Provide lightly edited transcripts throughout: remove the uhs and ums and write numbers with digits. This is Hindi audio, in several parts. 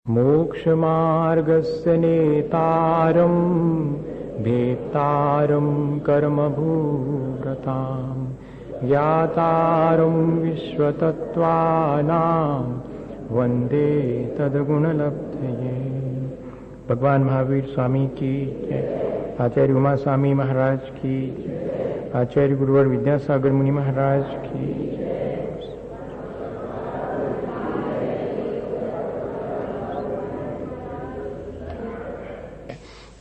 मोक्षमार्गस्य नेतारं भेत्तारं कर्मभूरतां ज्ञातारं विश्वतत्त्वानां वंदे तद्गुणलब्धये। भगवान महावीर स्वामी की जय। आचार्य उमा स्वामी महाराज की जय। आचार्य गुरुवर विद्यासागर मुनि महाराज की जय।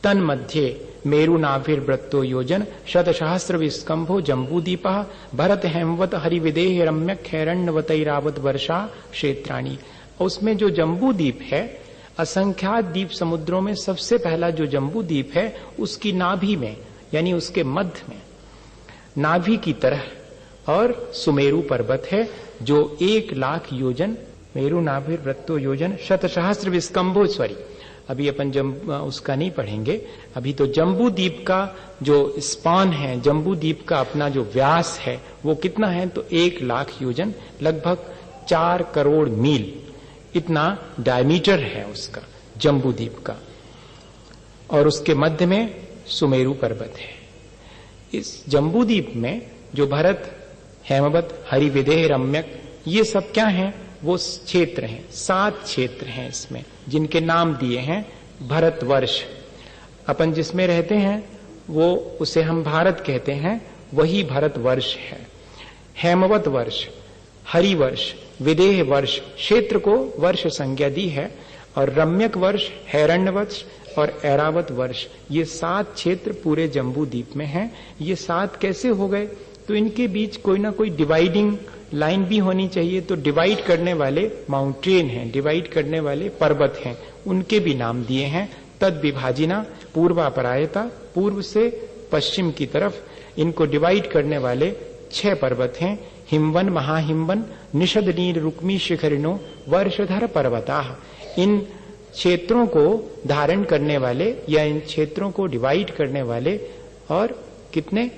तन मध्ये मेरुनाभिर्वृत्तो योजन शतसहस्र विस्कंभो जम्बूदीपः भरत हेमवत हरिविदेह रम्यक हैरण्यवतैरावत वर्षा क्षेत्राणी। उसमें जो जम्बूदीप है, असंख्यात द्वीप समुद्रों में सबसे पहला जो जम्बूदीप है, उसकी नाभि में यानी उसके मध्य में नाभि की तरह और सुमेरु पर्वत है जो 1,00,000 योजन मेरुनाभिर्वृत्तो योजन शतसहस्र विस्कंभो। सॉरी, अभी अपन उसका नहीं पढ़ेंगे। अभी तो जम्बूदीप का जो स्पान है, जम्बूदीप का अपना जो व्यास है वो कितना है, तो 1,00,000 योजन, लगभग 4 करोड़ मील इतना डायमीटर है उसका जम्बूदीप का। और उसके मध्य में सुमेरु पर्वत है। इस जम्बूदीप में जो भरत हेमवत हरिविदेह रम्यक, ये सब क्या है, वो क्षेत्र हैं। 7 क्षेत्र हैं इसमें, जिनके नाम दिए हैं भारतवर्ष। अपन जिसमें रहते हैं वो उसे हम भारत कहते हैं, वही भारतवर्ष है। हेमवत वर्ष, हरिवर्ष, विदेह वर्ष, क्षेत्र को वर्ष संज्ञा दी है। और रम्यक वर्ष, हैरण्यवर्ष और ऐरावत वर्ष, ये 7 क्षेत्र पूरे जम्बूदीप में हैं। ये 7 कैसे हो गए, तो इनके बीच कोई ना कोई डिवाइडिंग लाइन भी होनी चाहिए। तो डिवाइड करने वाले माउंटेन हैं, डिवाइड करने वाले पर्वत हैं, उनके भी नाम दिए हैं। तद विभाजिना पूर्वापरायता, पूर्व से पश्चिम की तरफ इनको डिवाइड करने वाले 6 पर्वत हैं। हिमवन, महाहिमवन, निषद नील रुक्मी शिखरिणो वर्षधर पर्वता। इन क्षेत्रों को धारण करने वाले या इन क्षेत्रों को डिवाइड करने वाले और कितने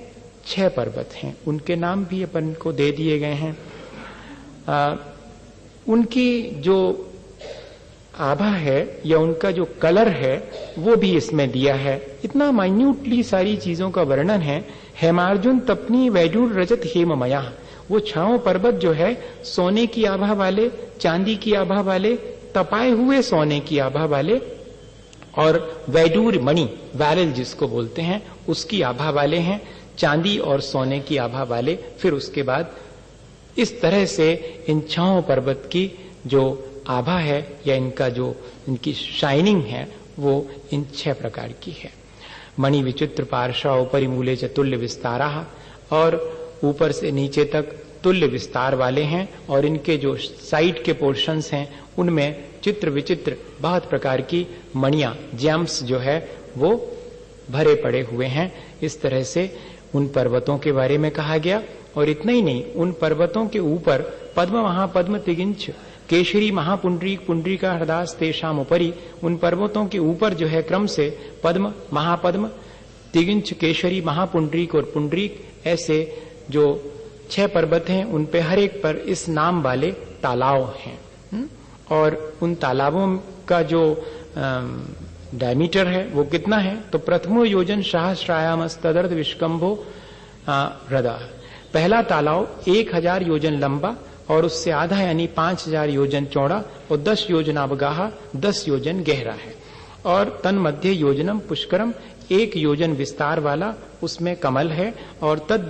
6 पर्वत हैं, उनके नाम भी अपन को दे दिए गए हैं। उनकी जो आभा है या उनका जो कलर है वो भी इसमें दिया है। इतना माइन्यूटली सारी चीजों का वर्णन है। हेमार्जुन तपनी वैडूर रजत हेममया, वो 6 पर्वत जो है सोने की आभा वाले, चांदी की आभा वाले, तपाए हुए सोने की आभा वाले और वैडूर मणि, वैरल जिसको बोलते हैं, उसकी आभा वाले हैं। चांदी और सोने की आभा वाले। फिर उसके बाद इस तरह से इन 6 पर्वत की जो आभा है या इनका जो इनकी शाइनिंग है वो इन 6 प्रकार की है। मणि विचित्र पार्श्व उपरि मूले च तुल्य विस्तारा, और ऊपर से नीचे तक तुल्य विस्तार वाले हैं। और इनके जो साइड के पोर्शंस हैं उनमें चित्र विचित्र बहुत प्रकार की मणियां, जेम्स जो है वो भरे पड़े हुए हैं। इस तरह से उन पर्वतों के बारे में कहा गया। और इतना ही नहीं, उन पर्वतों के ऊपर पद्म महापद्म तिगिंच केशरी महापुंडरीक पुंडरीका हृदास तेषाम उपरी, उन पर्वतों के ऊपर जो है क्रम से पद्म, महापद्म, तिगिंच, केशरी, महापुंडरीक और पुंडरीक, ऐसे जो 6 पर्वत हैं उन पे हर एक पर इस नाम वाले तालाब हैं। और उन तालाबों का जो डायमीटर है वो कितना है, तो प्रथमो योजन सहस्रायामस्तदर्थ विष्कंभो हृदय। पहला तालाब 1000 योजन लंबा और उससे आधा यानी 5000 योजन चौड़ा और 10 योजन अवगाह, 10 योजन गहरा है। और तन मध्य योजनम पुष्करम, 1 योजन विस्तार वाला, उसमें कमल है। और तद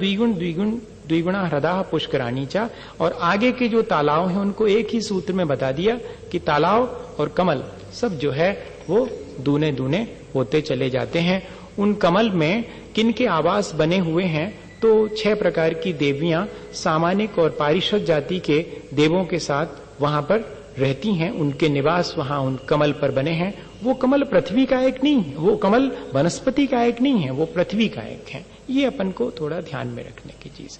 द्विगुणा हृदय पुष्कराणी चा। और आगे के जो तालाब हैं उनको एक ही सूत्र में बता दिया कि तालाब और कमल सब जो है वो दूने दूने होते चले जाते हैं। उन कमल में किनके आवास बने हुए हैं, तो 6 प्रकार की देवियां सामानिक और पारिषद जाति के देवों के साथ वहां पर रहती हैं। उनके निवास वहां उन कमल पर बने हैं। वो कमल पृथ्वी का एक नहीं है, वो कमल वनस्पति का एक नहीं है, वो पृथ्वी का एक है। ये अपन को थोड़ा ध्यान में रखने की चीज।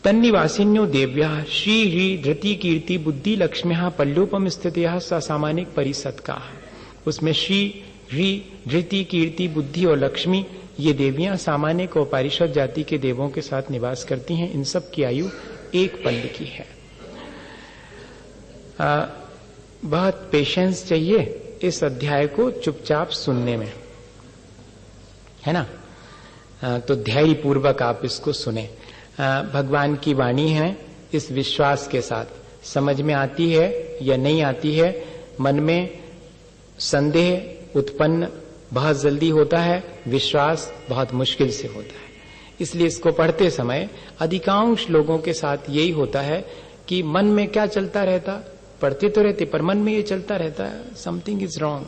तन्निवासिन्यो देव्या श्री री धृति कीर्ति बुद्धि लक्ष्म्या पल्लोपम स्थित्या सामानिक परिसत्का। उसमें श्री री धृति कीर्ति बुद्धि और लक्ष्मी, ये देवियां सामान्य और पारिषद जाति के देवों के साथ निवास करती हैं। इन सब की आयु 1 पल्ल की है। बहुत पेशेंस चाहिए इस अध्याय को चुपचाप सुनने में, है ना। तो धैर्य पूर्वक आप इसको सुने। भगवान की वाणी है, इस विश्वास के साथ समझ में आती है या नहीं आती है। मन में संदेह उत्पन्न बहुत जल्दी होता है, विश्वास बहुत मुश्किल से होता है। इसलिए इसको पढ़ते समय अधिकांश लोगों के साथ यही होता है कि मन में क्या चलता रहता, पढ़ते तो रहते पर मन में ये चलता रहता है, समथिंग इज रॉन्ग,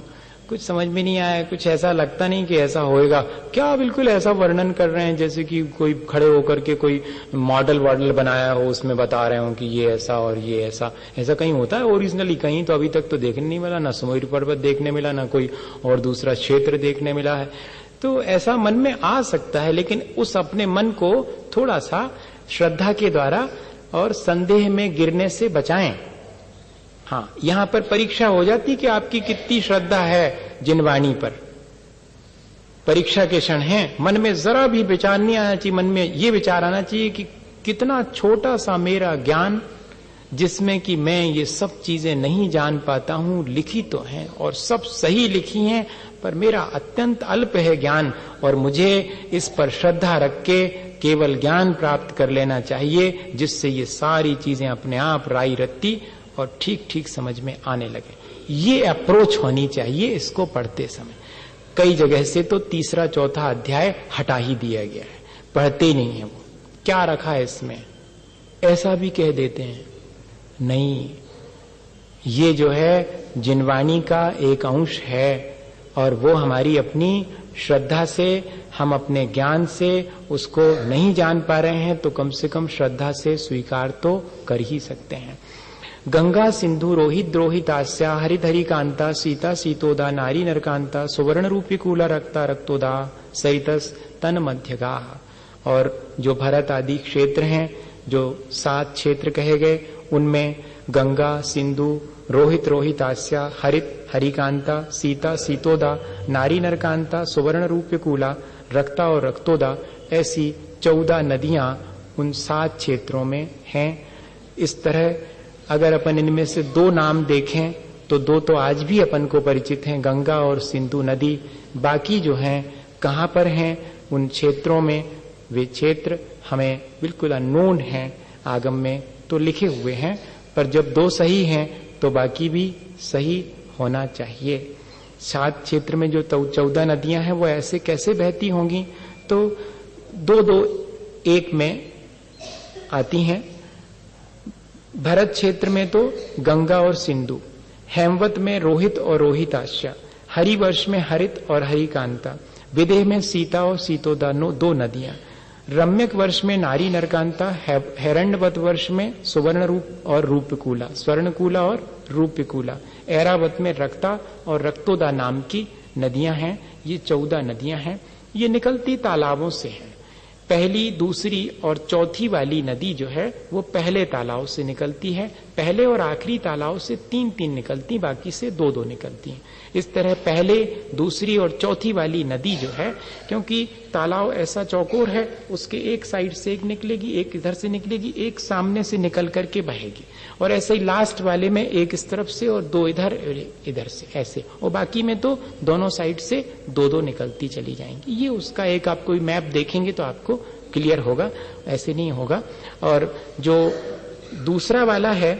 कुछ समझ में नहीं आया, कुछ ऐसा लगता नहीं कि ऐसा होएगा क्या। बिल्कुल ऐसा वर्णन कर रहे हैं जैसे कि कोई खड़े होकर के कोई मॉडल बनाया हो, उसमें बता रहे हो कि ये ऐसा और ये ऐसा। ऐसा कहीं होता है ओरिजिनली? कहीं तो अभी तक तो देखने नहीं मिला, ना सुमेरु पर्वत देखने मिला, ना कोई और दूसरा क्षेत्र देखने मिला है। तो ऐसा मन में आ सकता है, लेकिन उस अपने मन को थोड़ा सा श्रद्धा के द्वारा और संदेह में गिरने से बचाएं। हाँ, यहां पर परीक्षा हो जाती कि आपकी कितनी श्रद्धा है जिन वाणी पर। परीक्षा के क्षण है, मन में जरा भी विचार नहीं आना चाहिए, मन में ये विचार आना चाहिए कि कितना छोटा सा मेरा ज्ञान, जिसमें कि मैं ये सब चीजें नहीं जान पाता हूं, लिखी तो हैं और सब सही लिखी हैं, पर मेरा अत्यंत अल्प है ज्ञान, और मुझे इस पर श्रद्धा रख के केवल ज्ञान प्राप्त कर लेना चाहिए, जिससे ये सारी चीजें अपने आप राई रत्ती और ठीक ठीक समझ में आने लगे। ये अप्रोच होनी चाहिए इसको पढ़ते समय। कई जगह से तो तीसरा चौथा अध्याय हटा ही दिया गया है, पढ़ते ही नहीं है। वो क्या रखा है इसमें, ऐसा भी कह देते हैं। नहीं, ये जो है जिनवाणी का एक अंश है, और वो हमारी अपनी श्रद्धा से, हम अपने ज्ञान से उसको नहीं जान पा रहे हैं, तो कम से कम श्रद्धा से स्वीकार तो कर ही सकते हैं। गंगा सिंधु रोहित द्रोहितास्या हरित हरिकांता सीता सीतोदा नारी नरकांता सुवर्ण रूपी कूला रक्ता रक्तोदा सहितस तन मध्यगाह। और जो भरत आदि क्षेत्र हैं, जो 7 क्षेत्र कहे गए, उनमें गंगा सिंधु रोहित रोहितास्या हरित हरिकांता सीता सीतोदा नारी नरकांता सुवर्ण रूपी कूला रक्ता और रक्तोदा, ऐसी 14 नदियां उन 7 क्षेत्रों में हैं। इस तरह अगर अपन इनमें से 2 नाम देखें तो 2 तो आज भी अपन को परिचित हैं, गंगा और सिंधु नदी। बाकी जो हैं कहाँ पर हैं उन क्षेत्रों में, वे क्षेत्र हमें बिल्कुल अननोन हैं, आगम में तो लिखे हुए हैं, पर जब 2 सही हैं तो बाकी भी सही होना चाहिए। 7 क्षेत्र में जो 14 नदियां हैं वो ऐसे कैसे बहती होंगी, तो 2-2 एक में आती हैं। भरत क्षेत्र में तो गंगा और सिंधु, हेमवत में रोहित और रोहिताश्या, हरिवर्ष में हरित और हरिकांता, विदेह में सीता और सीतोदा 2 नदियां, रम्यक वर्ष में नारी नरकांता, हिरण्यवत वर्ष में सुवर्ण रूप और रूपकूला, स्वर्णकूला और रूपकूला, ऐरावत में रक्ता और रक्तोदा नाम की नदियां हैं। ये 14 नदियां हैं। ये निकलती तालाबों से हैं। पहली, दूसरी और चौथी वाली नदी जो है वो पहले तालाब से निकलती है। पहले और आखिरी तालाब से 3-3 निकलती, बाकी से 2-2 निकलती हैं। इस तरह पहले, दूसरी और चौथी वाली नदी जो है, क्योंकि तालाब ऐसा चौकोर है, उसके एक साइड से एक निकलेगी, एक इधर से निकलेगी, एक सामने से निकल करके बहेगी, और ऐसे ही लास्ट वाले में एक इस तरफ से और 2 इधर से, ऐसे, और बाकी में तो दोनों साइड से 2-2 निकलती चली जाएंगी। ये उसका एक आप कोई मैप देखेंगे तो आपको क्लियर होगा, ऐसे नहीं होगा। और जो दूसरा वाला है,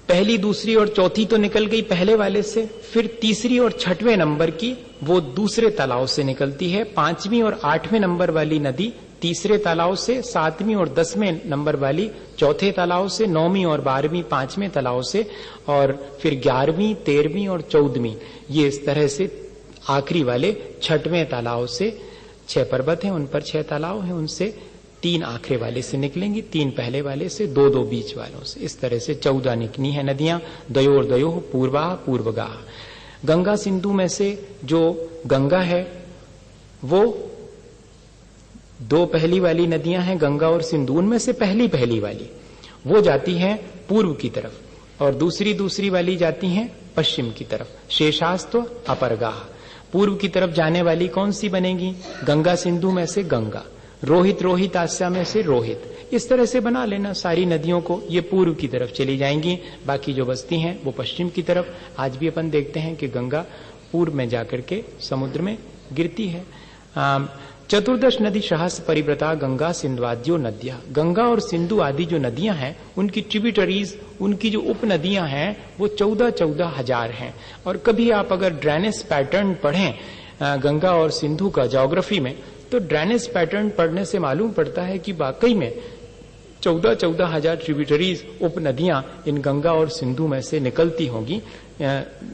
पहली, दूसरी और चौथी तो निकल गई पहले वाले से, फिर तीसरी और 6वें नंबर की वो दूसरे तालाब से निकलती है। 5वीं और 8वें नंबर वाली नदी तीसरे तालाब से, 7वीं और 10वें नंबर वाली चौथे तालाब से, 9वीं और 12वीं 5वें तालाब से, और फिर 11वीं, 13वीं और 14वीं ये इस तरह से आखिरी वाले 6वें तालाब से, 6 पर्वत हैं उन पर 6 तालाब हैं, उनसे 3 आखिरी वाले से निकलेंगी, 3 पहले वाले से, 2-2 बीच वालों से। इस तरह से 14 निकली है नदियां। द्वयोर द्वयोः पूर्वाः पूर्वगाः। गंगा सिंधु में से जो गंगा है वो 2 पहली वाली नदियां हैं, गंगा और सिंधु। उनमें से पहली वाली वो जाती है पूर्व की तरफ, और दूसरी वाली जाती हैं पश्चिम की तरफ। शेषास्त्व अपरगाः। पूर्व की तरफ जाने वाली कौन सी बनेगी? गंगा सिंधु में से गंगा, रोहित रोहितास्या में से रोहित, इस तरह से बना लेना सारी नदियों को, ये पूर्व की तरफ चली जाएंगी, बाकी जो बस्ती हैं वो पश्चिम की तरफ। आज भी अपन देखते हैं कि गंगा पूर्व में जाकर के समुद्र में गिरती है। चतुर्दश नदी सहस्र परिव्रता गंगा सिंधुआद्यो नदियां, गंगा और सिंधु आदि जो नदियां हैं उनकी ट्रिब्यूटरीज, उनकी जो उप नदियां हैं वो 14,000 हैं। और कभी आप अगर ड्रेनेज पैटर्न पढ़ें गंगा और सिंधु का ज्योग्राफी में, तो ड्रेनेज पैटर्न पढ़ने से मालूम पड़ता है कि वाकई में 14,000 ट्रिब्यूटरीज उप नदियां इन गंगा और सिंधु में से निकलती होंगी।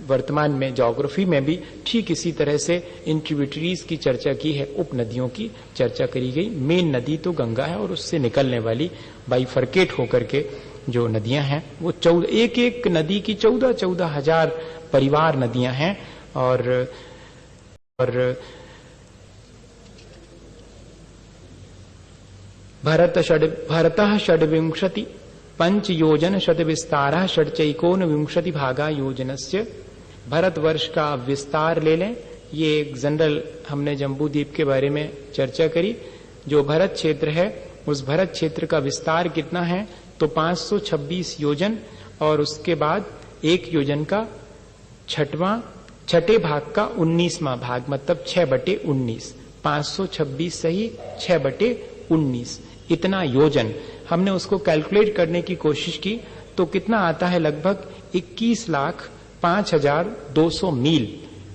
वर्तमान में ज्योग्राफी में भी ठीक इसी तरह से इन ट्रिब्यूटरीज की चर्चा की है, उप नदियों की चर्चा करी गई। मेन नदी तो गंगा है और उससे निकलने वाली बाइफर्केट होकर के जो नदियां हैं वो एक एक नदी की 14,000 परिवार नदियां हैं। और भरतः षड्विंशति पंच योजन शत विस्तार षडचैकोन विंशति भागा योजनस्य। भारतवर्ष का विस्तार ले लें, ये एक जनरल हमने जम्बूद्वीप के बारे में चर्चा करी। जो भरत क्षेत्र है उस भरत क्षेत्र का विस्तार कितना है तो 526 योजन, और उसके बाद एक योजन का छठे भाग का 19वां भाग, मतलब 6/19। 526 सही 6/19 इतना योजन। हमने उसको कैलकुलेट करने की कोशिश की तो कितना आता है, लगभग 21,05,200 मील।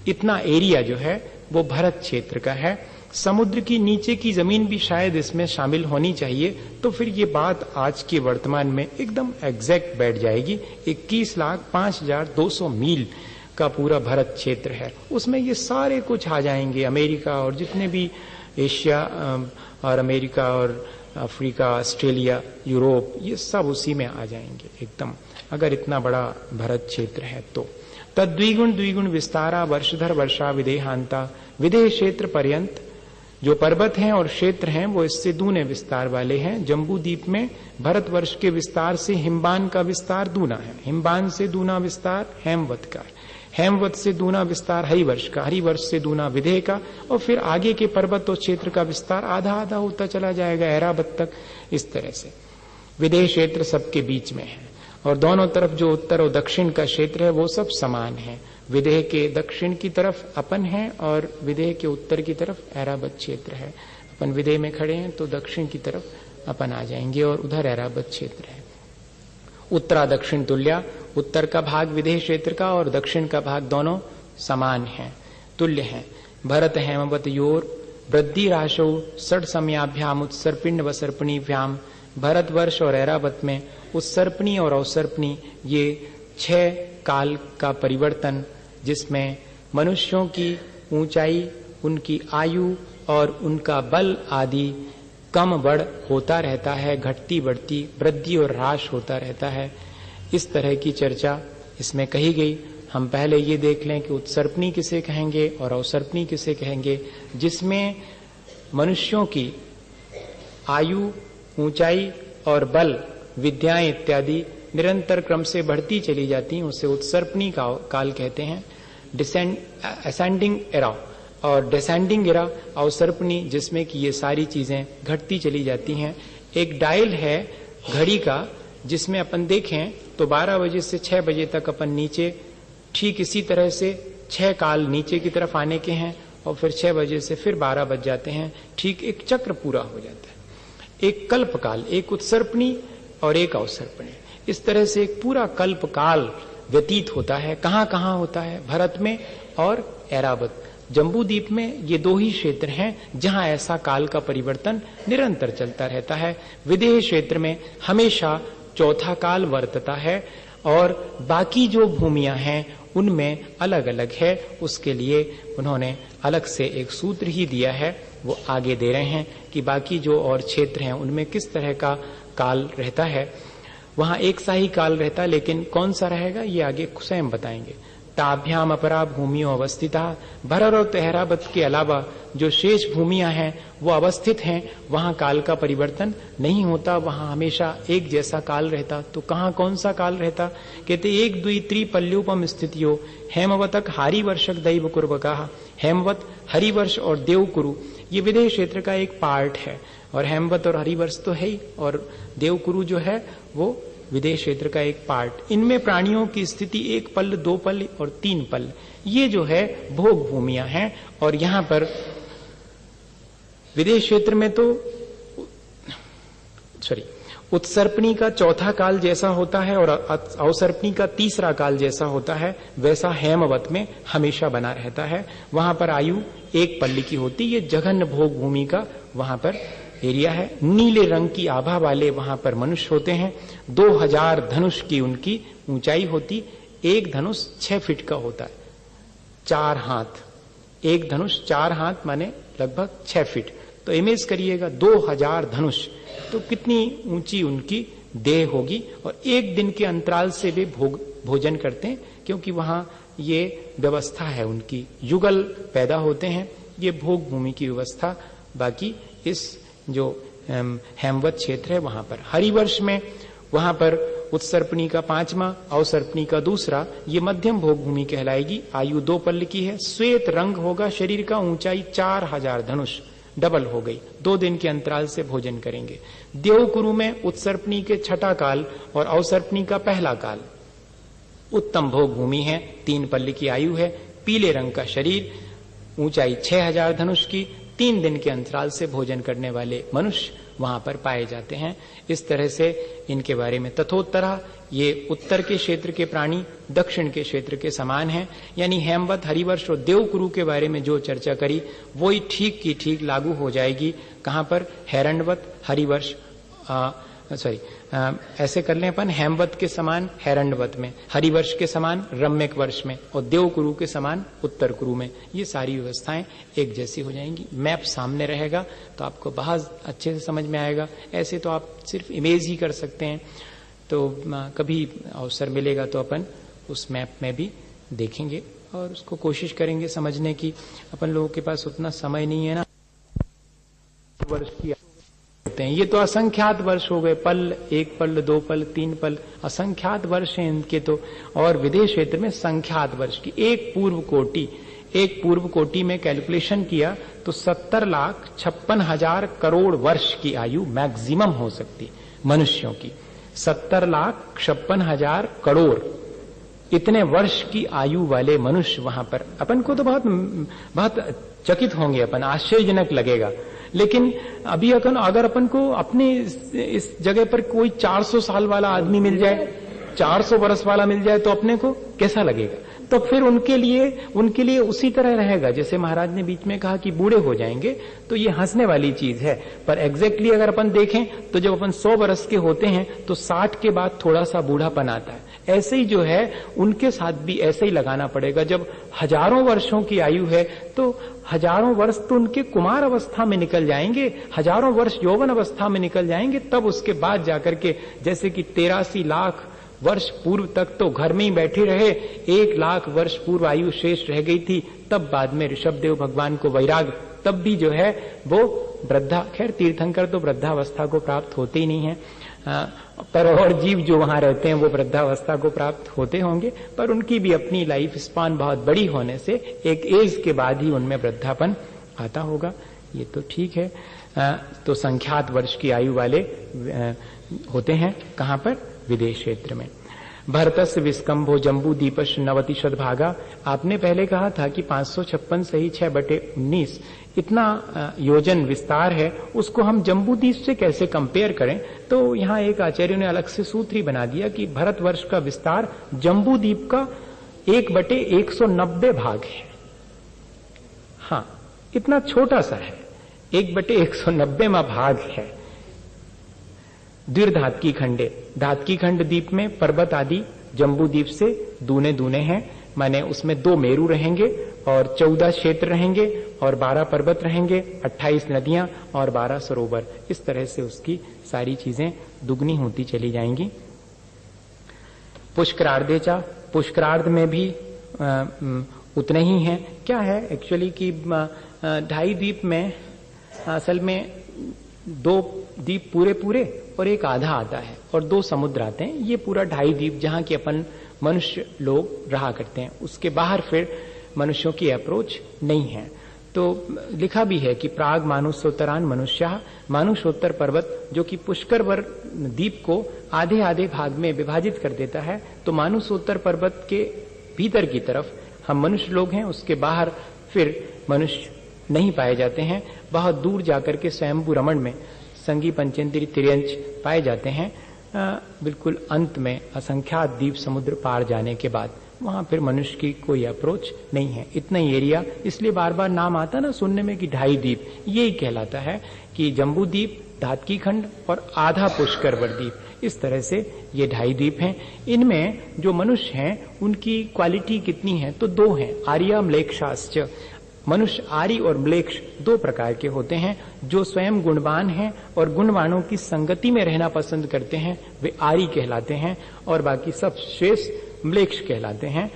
इतना एरिया जो है वो भरत क्षेत्र का है। समुद्र की नीचे की जमीन भी शायद इसमें शामिल होनी चाहिए, तो फिर ये बात आज के वर्तमान में एकदम एग्जैक्ट बैठ जाएगी। 21,05,200 मील का पूरा भरत क्षेत्र है। उसमें ये सारे कुछ आ जाएंगे, अमेरिका और जितने भी एशिया और अमेरिका और अफ्रीका, ऑस्ट्रेलिया, यूरोप, ये सब उसी में आ जाएंगे एकदम, अगर इतना बड़ा भरत क्षेत्र है तो। द्विगुण विस्तारा वर्षधर वर्षा विदेहांता, विदेह क्षेत्र पर्यंत जो पर्वत हैं और क्षेत्र हैं वो इससे दूने विस्तार वाले हैं। जम्बूद्वीप में भारतवर्ष के विस्तार से हिमबान का विस्तार दूना है, हिमबान से दूना विस्तार हेमवत का, हेमवत से दूना विस्तार हरिवर्ष का, हरिवर्ष से दूना विदेह का, और फिर आगे के पर्वत और क्षेत्र का विस्तार आधा आधा होता चला जाएगा ऐरावत तक। इस तरह से विदेह क्षेत्र सबके बीच में है, और दोनों तरफ जो उत्तर और दक्षिण का क्षेत्र है वो सब समान है। विदेह के दक्षिण की तरफ अपन है और विदेह के उत्तर की तरफ ऐरावत क्षेत्र है। अपन विदेह में खड़े हैं तो दक्षिण की तरफ अपन आ जाएंगे और उधर ऐरावत क्षेत्र है। उत्तरा दक्षिण तुल्या, उत्तर का भाग विदेह क्षेत्र का और दक्षिण का भाग दोनों समान हैं, तुल्य हैं। भरत हेमवत योर वृद्धि राशो षड समयाभ्याम उत्सर्पिण्ड व सर्पणीभ्याम। भारतवर्ष और ऐरावत में उत्सर्पणी और अवसर्पणी ये 6 काल का परिवर्तन, जिसमें मनुष्यों की ऊंचाई, उनकी आयु और उनका बल आदि कम बढ़ होता रहता है, घटती बढ़ती वृद्धि और ह्रास होता रहता है। इस तरह की चर्चा इसमें कही गई। हम पहले ये देख लें कि उत्सर्पणी किसे कहेंगे और अवसर्पणी किसे कहेंगे, जिसमें मनुष्यों की आयु, ऊंचाई और बल, विद्याएं इत्यादि निरंतर क्रम से बढ़ती चली जाती हैं, उसे उत्सर्पणी का काल कहते हैं। असेंडिंग एरा और डिसेंडिंग एरा अवसर्पणी, जिसमें कि ये सारी चीजें घटती चली जाती हैं। एक डायल है घड़ी का, जिसमें अपन देखें तो 12 बजे से 6 बजे तक अपन नीचे, ठीक इसी तरह से 6 काल नीचे की तरफ आने के हैं, और फिर 6 बजे से फिर 12 बज जाते हैं, ठीक एक चक्र पूरा हो जाता है। एक कल्प काल, एक उत्सर्पणी और एक अवसर्पणी, इस तरह से एक पूरा कल्प काल व्यतीत होता है। कहां कहां होता है? भरत में और ऐरावत। जम्बूद्वीप में ये 2 ही क्षेत्र हैं जहां ऐसा काल का परिवर्तन निरंतर चलता रहता है। विदेह क्षेत्र में हमेशा चौथा काल वर्तता है, और बाकी जो भूमियां हैं उनमें अलग अलग है। उसके लिए उन्होंने अलग से एक सूत्र ही दिया है, वो आगे दे रहे हैं कि बाकी जो और क्षेत्र हैं उनमें किस तरह का काल रहता है। वहां एक सा ही काल रहता है, लेकिन कौन सा रहेगा ये आगे स्वयं बताएंगे। ताभ्याम अपरा भूमियों अवस्थिता, भरत और ऐरावत के अलावा जो शेष भूमियां हैं वो अवस्थित हैं, वहां काल का परिवर्तन नहीं होता, वहां हमेशा एक जैसा काल रहता। तो कहां कौन सा काल रहता? कहते 1 2 3 पल्ल्यूपम स्थितियो हेमवतक हरिवर्षक दैव कुर्वका। हेमवत, हरिवर्ष और देवकुरु ये विदेह क्षेत्र का एक पार्ट है, और हेमवत और हरिवर्ष तो है ही, और देवकुरु जो है वो विदेह क्षेत्र का एक पार्ट। इनमें प्राणियों की स्थिति 1 पल्ल, 2 पल्ल और 3 पल्ल, ये जो है भोग भूमियां हैं। और यहां पर विदेह क्षेत्र में तो उत्सर्पणी का चौथा काल जैसा होता है और अवसर्पणी का तीसरा काल जैसा होता है, वैसा हेमवत में हमेशा बना रहता है। वहां पर आयु 1 पल्ली की होती, ये जघन्य भोग भूमि का वहां पर एरिया है। नीले रंग की आभा वाले वहां पर मनुष्य होते हैं। 2000 धनुष की उनकी ऊंचाई होती। एक धनुष 6 फीट का होता है, 4 हाथ। एक धनुष 4 हाथ माने लगभग 6 फीट। तो इमेज करिएगा 2000 धनुष, तो कितनी ऊंची उनकी देह होगी। और एक दिन के अंतराल से वे भोजन करते हैं, क्योंकि वहां ये व्यवस्था है उनकी, युगल पैदा होते हैं, ये भोग भूमि की व्यवस्था। बाकी इस जो हेमवत क्षेत्र है वहां पर हरिवर्ष में, वहां पर उत्सर्पणी का 5वां, अवसर्पणी का 2रा, ये मध्यम भोग भूमि कहलाएगी। आयु 2 पल्ल की है। श्वेत रंग होगा शरीर का, ऊंचाई 4000 धनुष, डबल हो गई। 2 दिन के अंतराल से भोजन करेंगे। देवकुरु में उत्सर्पणी के 6ठा काल और अवसर्पणी का 1ला काल, उत्तम भोग भूमि है। 3 पल्ल की आयु है, पीले रंग का शरीर, ऊंचाई 6000 धनुष की। 3 दिन के अंतराल से भोजन करने वाले मनुष्य वहां पर पाए जाते हैं। इस तरह से इनके बारे में तथोत्तरा ये उत्तर के क्षेत्र के प्राणी दक्षिण के क्षेत्र के समान हैं। यानी हेमवत, हरिवर्ष और देवकुरु के बारे में जो चर्चा करी वही ठीक की ठीक लागू हो जाएगी। कहां पर? हिरण्यवत, हरिवर्ष, ऐसे कर लें अपन, हेमवत के समान हिरण्यवत में, हरिवर्ष के समान रम्यक वर्ष में और देवकुरु के समान उत्तर कुरु में। ये सारी व्यवस्थाएं एक जैसी हो जाएंगी। मैप सामने रहेगा तो आपको बहुत अच्छे से समझ में आएगा। ऐसे तो आप सिर्फ इमेज ही कर सकते हैं। तो कभी अवसर मिलेगा तो अपन उस मैप में भी देखेंगे और उसको कोशिश करेंगे समझने की। अपन लोगों के पास उतना समय नहीं है ना, वर्ष की हैं। ये तो असंख्यात वर्ष हो गए, पल, 1 पल, 2 पल, 3 पल, असंख्यात वर्ष हैं इनके तो। और विदेह क्षेत्र में संख्यात वर्ष की एक पूर्व कोटि में कैलकुलेशन किया तो 70,56,000 करोड़ वर्ष की आयु मैक्सिमम हो सकती मनुष्यों की। 70,56,000 करोड़, इतने वर्ष की आयु वाले मनुष्य वहां पर। अपन को तो बहुत चकित होंगे, अपन आश्चर्यजनक लगेगा। लेकिन अभी अगर अपन को अपने इस जगह पर कोई 400 साल वाला आदमी मिल जाए, 400 वर्ष वाला मिल जाए, तो अपने को कैसा लगेगा? तो फिर उनके लिए उसी तरह रहेगा जैसे महाराज ने बीच में कहा कि बूढ़े हो जाएंगे, तो ये हंसने वाली चीज है। पर एग्जैक्टली अगर अपन देखें तो जब अपन 100 वर्ष के होते हैं तो 60 के बाद थोड़ा सा बूढ़ापन आता है। ऐसे ही जो है उनके साथ भी ऐसे ही लगाना पड़ेगा। जब हजारों वर्षों की आयु है तो हजारों वर्ष तो उनके कुमार अवस्था में निकल जाएंगे, हजारों वर्ष यौवन अवस्था में निकल जाएंगे। तब उसके बाद जाकर के, जैसे कि 83 लाख वर्ष पूर्व तक तो घर में ही बैठे रहे, 1 लाख वर्ष पूर्व आयु शेष रह गई थी, तब बाद में ऋषभदेव भगवान को वैराग, तब भी जो है वो वृद्धा, खैर तीर्थंकर तो वृद्धावस्था को प्राप्त होते ही नहीं है, पर और जीव जो वहां रहते हैं वो वृद्धावस्था को प्राप्त होते होंगे, पर उनकी भी अपनी लाइफ स्पान बहुत बड़ी होने से एक एज के बाद ही उनमें वृद्धापन आता होगा। ये तो ठीक है। तो संख्यात वर्ष की आयु वाले होते हैं कहां पर? विदेश क्षेत्र में। भरतस्य विस्कंभो जम्बू दीपश 90 शतभागा। आपने पहले कहा था कि 556 सही 6/19 इतना योजन विस्तार है, उसको हम जम्बूद्वीप से कैसे कंपेयर करें? तो यहां एक आचार्य ने अलग से सूत्र ही बना दिया कि भारतवर्ष का विस्तार जम्बूद्वीप का 1/190 भाग है। हाँ, इतना छोटा सा है, 1/190वां भाग है। द्विधातकी खंडे, धातकी खंड द्वीप में पर्वत आदि जम्बूद्वीप से दूने दूने हैं, माने उसमें 2 मेरू रहेंगे और 14 क्षेत्र रहेंगे और 12 पर्वत रहेंगे, 28 नदियां और 12 सरोवर। इस तरह से उसकी सारी चीजें दुगनी होती चली जाएंगी। पुष्करार्धेचा, पुष्करार्ध में भी उतने ही हैं। क्या है एक्चुअली कि 2.5 द्वीप में असल में 2 द्वीप पूरे और एक आधा आता है और 2 समुद्र आते हैं। ये पूरा 2.5 द्वीप जहां की अपन मनुष्य लोग रहा करते हैं, उसके बाहर फिर मनुष्यों की अप्रोच नहीं है। तो लिखा भी है कि प्राग मानुषोत्तरान मनुष्या, मानुषोत्तर पर्वत जो कि पुष्कर द्वीप को आधे आधे भाग में विभाजित कर देता है, तो मानुषोत्तर पर्वत के भीतर की तरफ हम मनुष्य लोग हैं, उसके बाहर फिर मनुष्य नहीं पाए जाते हैं। बहुत दूर जाकर के स्वयंभू रमण में संगी पंचेंद्री तिर्यंच पाए जाते हैं। बिल्कुल अंत में असंख्यात द्वीप समुद्र पार जाने के बाद वहां फिर मनुष्य की कोई अप्रोच नहीं है। इतना ही एरिया, इसलिए बार बार नाम आता ना सुनने में कि 2.5 द्वीप, यही कहलाता है कि जम्बू द्वीप, धातकी खंड और आधा पुष्कर द्वीप, इस तरह से ये 2.5 द्वीप हैं। इनमें जो मनुष्य हैं उनकी क्वालिटी कितनी है, तो 2 हैं, आर्या म्लेच्छाश्च। मनुष्य आर्य और म्लेच्छ 2 प्रकार के होते हैं। जो स्वयं गुणवान हैं और गुणवानों की संगति में रहना पसंद करते हैं वे आर्य कहलाते हैं, और बाकी सब शेष म्लेच्छ कहलाते हैं।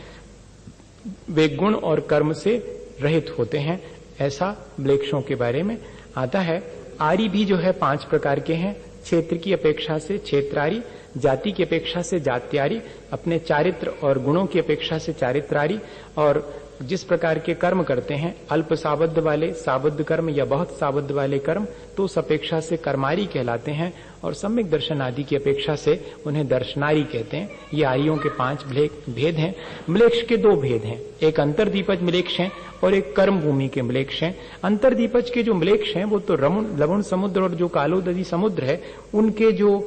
वे गुण और कर्म से रहित होते हैं, ऐसा म्लेच्छों के बारे में आता है। आर्य भी जो है 5 प्रकार के हैं। क्षेत्र की अपेक्षा से क्षेत्रारी, जाति की अपेक्षा से जात्यारी, अपने चारित्र और गुणों की अपेक्षा से चारित्रारी, और जिस प्रकार के कर्म करते हैं अल्प साबद्ध वाले साबद्ध कर्म या बहुत साबद्ध वाले कर्म, तो उस अपेक्षा से कर्मारी कहलाते हैं, और सम्यक दर्शन आदि की अपेक्षा से उन्हें दर्शनारी कहते हैं। ये आर्यों के 5 भेद हैं। म्लेच्छ के 2 भेद हैं, एक अंतर्दीपज म्लेच्छ हैं और एक कर्म भूमि के म्लेच्छ हैं। अंतर्दीपज के जो म्लेच्छ हैं वो तो लवण समुद्र और जो कालोदरी समुद्र है उनके जो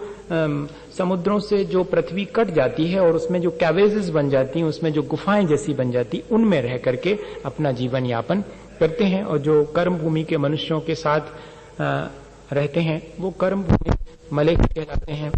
समुद्रों से जो पृथ्वी कट जाती है और उसमें जो कैवेजेस बन जाती हैं, उसमें जो गुफाएं जैसी बन जाती, उनमें रह करके अपना जीवन यापन करते हैं। और जो कर्म भूमि के मनुष्यों के साथ रहते हैं वो कर्म भूमि म्लेच्छ कहलाते हैं।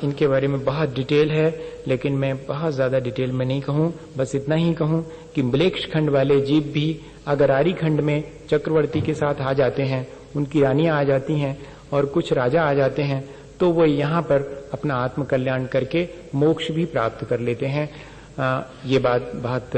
इनके बारे में बहुत डिटेल है, लेकिन मैं बहुत ज्यादा डिटेल में नहीं कहूं, बस इतना ही कहूं कि म्लेच्छ खंड वाले जीव भी अगर आर्य खंड में चक्रवर्ती के साथ आ जाते हैं, उनकी रानियां आ जाती हैं और कुछ राजा आ जाते हैं, तो वो यहाँ पर अपना आत्म कल्याण करके मोक्ष भी प्राप्त कर लेते हैं। ये बात बहुत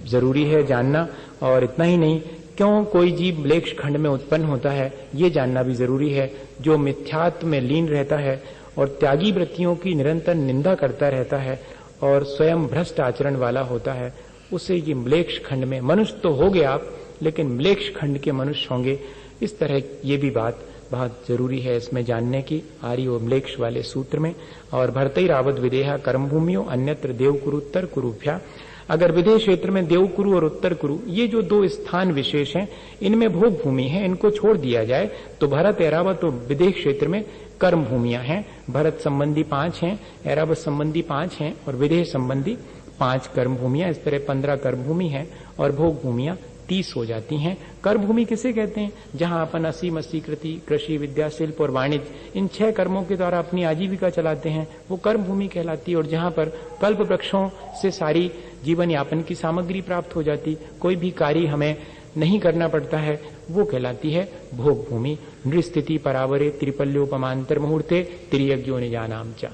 जरूरी है जानना। और इतना ही नहीं, क्यों कोई जीव म्लेच्छ खंड में उत्पन्न होता है ये जानना भी जरूरी है। जो मिथ्यात्व में लीन रहता है और त्यागी वृत्तियों की निरंतर निंदा करता रहता है और स्वयं भ्रष्ट आचरण वाला होता है, उसे ये म्लेच्छ खंड में, मनुष्य तो हो गए आप, लेकिन म्लेच्छ खंड के मनुष्य होंगे। इस तरह ये भी बात बहुत जरूरी है इसमें जानने की, आर्य और म्लेच्छ वाले सूत्र में। और भर्तैरावत विदेहा कर्म भूमियों अन्यत्र देवकुरु उत्तर कुरुभ्या। अगर विदेह क्षेत्र में देवकुरु और उत्तर कुरु ये जो 2 स्थान विशेष हैं, इनमें भोग भूमि है, इनको छोड़ दिया जाए तो भरत ऐरावत और विदेह क्षेत्र में कर्म भूमियां हैं। भरत संबंधी 5 हैं, ऐरावत संबंधी 5 हैं और विदेह संबंधी 5 कर्म भूमियां। इस तरह 15 कर्म भूमि है और भोग भूमियां 30 हो जाती हैं। कर्म भूमि किसे कहते हैं? जहां अपन असी कृति, कृषि, विद्या, शिल्प और वाणिज्य, इन 6 कर्मों के द्वारा अपनी आजीविका चलाते हैं, वो कर्म भूमि कहलाती है। और जहां पर कल्प वृक्षों से सारी जीवन यापन की सामग्री प्राप्त हो जाती, कोई भी कार्य हमें नहीं करना पड़ता है, वो कहलाती है भोग भूमि। नृस्थिति परावरे त्रिपल्योपमांतर मुहूर्ते त्रियज्ञो निजानाम च।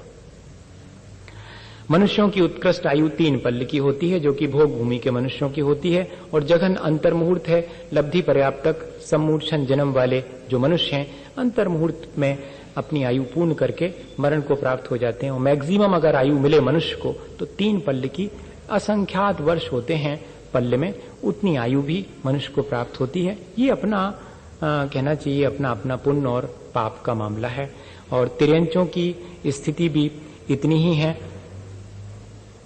मनुष्यों की उत्कृष्ट आयु 3 पल्ल की होती है, जो कि भोग भूमि के मनुष्यों की होती है। और जघन अंतर मुहूर्त है, लब्धि पर्याप्तक सम्मूर्छन जन्म वाले जो मनुष्य हैं अंतर मुहूर्त में अपनी आयु पूर्ण करके मरण को प्राप्त हो जाते हैं। और मैक्सिमम अगर आयु मिले मनुष्य को तो 3 पल्ल की, असंख्यात वर्ष होते हैं पल्ल में, उतनी आयु भी मनुष्य को प्राप्त होती है। ये अपना कहना चाहिए अपना अपना पुण्य और पाप का मामला है। और तिर्यंचों की स्थिति भी इतनी ही है,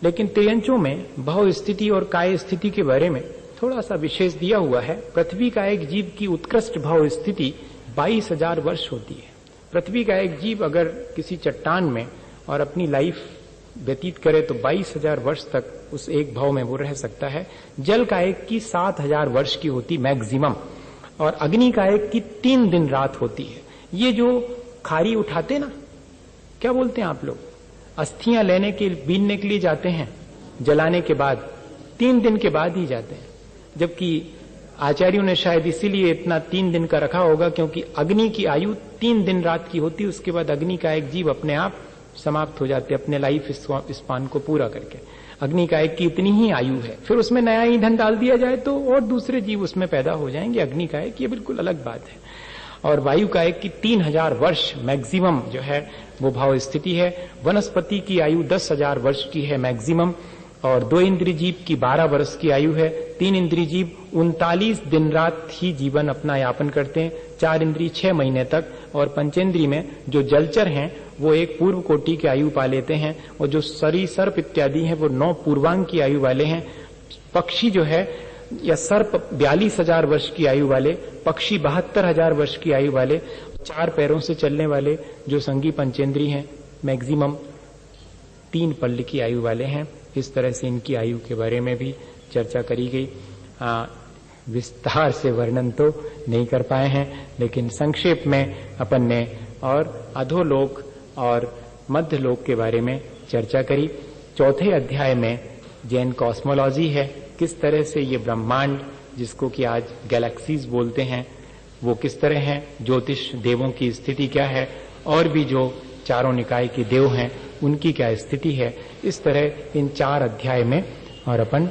लेकिन तिर्यंचों में भाव स्थिति और काय स्थिति के बारे में थोड़ा सा विशेष दिया हुआ है। पृथ्वी का एक जीव की उत्कृष्ट भाव स्थिति 22,000 वर्ष होती है। पृथ्वी का एक जीव अगर किसी चट्टान में और अपनी लाइफ व्यतीत करे तो 22,000 वर्ष तक उस एक भाव में वो रह सकता है। जल का एक की 7,000 वर्ष की होती मैक्सिमम, और अग्नि का एक की 3 दिन रात होती है। ये जो खारी उठाते ना, क्या बोलते हैं आप लोग, अस्थियां लेने के बीनने के लिए जाते हैं, जलाने के बाद 3 दिन के बाद ही जाते हैं। जबकि आचार्यों ने शायद इसीलिए इतना 3 दिन का रखा होगा, क्योंकि अग्नि की आयु 3 दिन रात की होती है। उसके बाद अग्नि का एक जीव अपने आप समाप्त हो जाते, अपने लाइफ स्पान को पूरा करके। अग्नि का एक की इतनी ही आयु है, फिर उसमें नया ईंधन डाल दिया जाए तो और दूसरे जीव उसमें पैदा हो जाएंगे। अग्नि का एक ये बिल्कुल अलग बात है। और वायु का एक की 3,000 वर्ष मैक्सिमम जो है वो भाव स्थिति है। वनस्पति की आयु 10,000 वर्ष की है मैक्सिमम। और 2 इंद्रिय जीव की 12 वर्ष की आयु है। 3 इंद्रिय जीव 39 दिन रात ही जीवन अपना यापन करते हैं। 4 इंद्रिय 6 महीने तक, और पंचेंद्रिय में जो जलचर हैं वो एक पूर्व कोटि की आयु पा लेते हैं, और जो सरी सर्प इत्यादि हैं वो 9 पूर्वांग की आयु वाले हैं। पक्षी जो है या सर्प 42,000 वर्ष की आयु वाले, पक्षी 72,000 वर्ष की आयु वाले, 4 पैरों से चलने वाले जो संगी पंचेंद्रिय हैं मैक्सिमम 3 पल्ल की आयु वाले हैं। इस तरह से इनकी आयु के बारे में भी चर्चा करी गई। विस्तार से वर्णन तो नहीं कर पाए हैं, लेकिन संक्षेप में अपन ने और अधोलोक और मध्यलोक के बारे में चर्चा करी। चौथे अध्याय में जैन कॉस्मोलॉजी है, किस तरह से ये ब्रह्मांड जिसको कि आज गैलेक्सीज बोलते हैं वो किस तरह है, ज्योतिष देवों की स्थिति क्या है, और भी जो चारों निकाय के देव हैं उनकी क्या स्थिति है। इस तरह इन 4 अध्याय में और अपन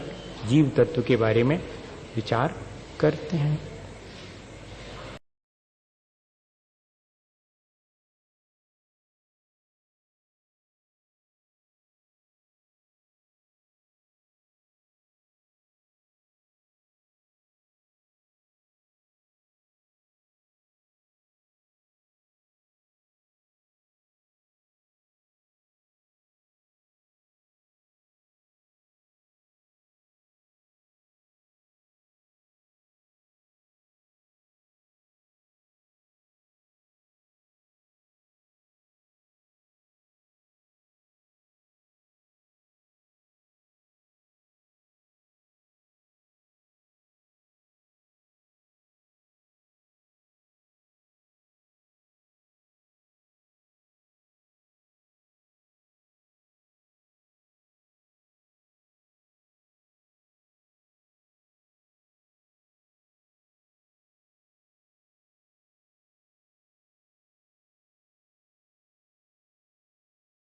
जीव तत्व के बारे में विचार करते हैं।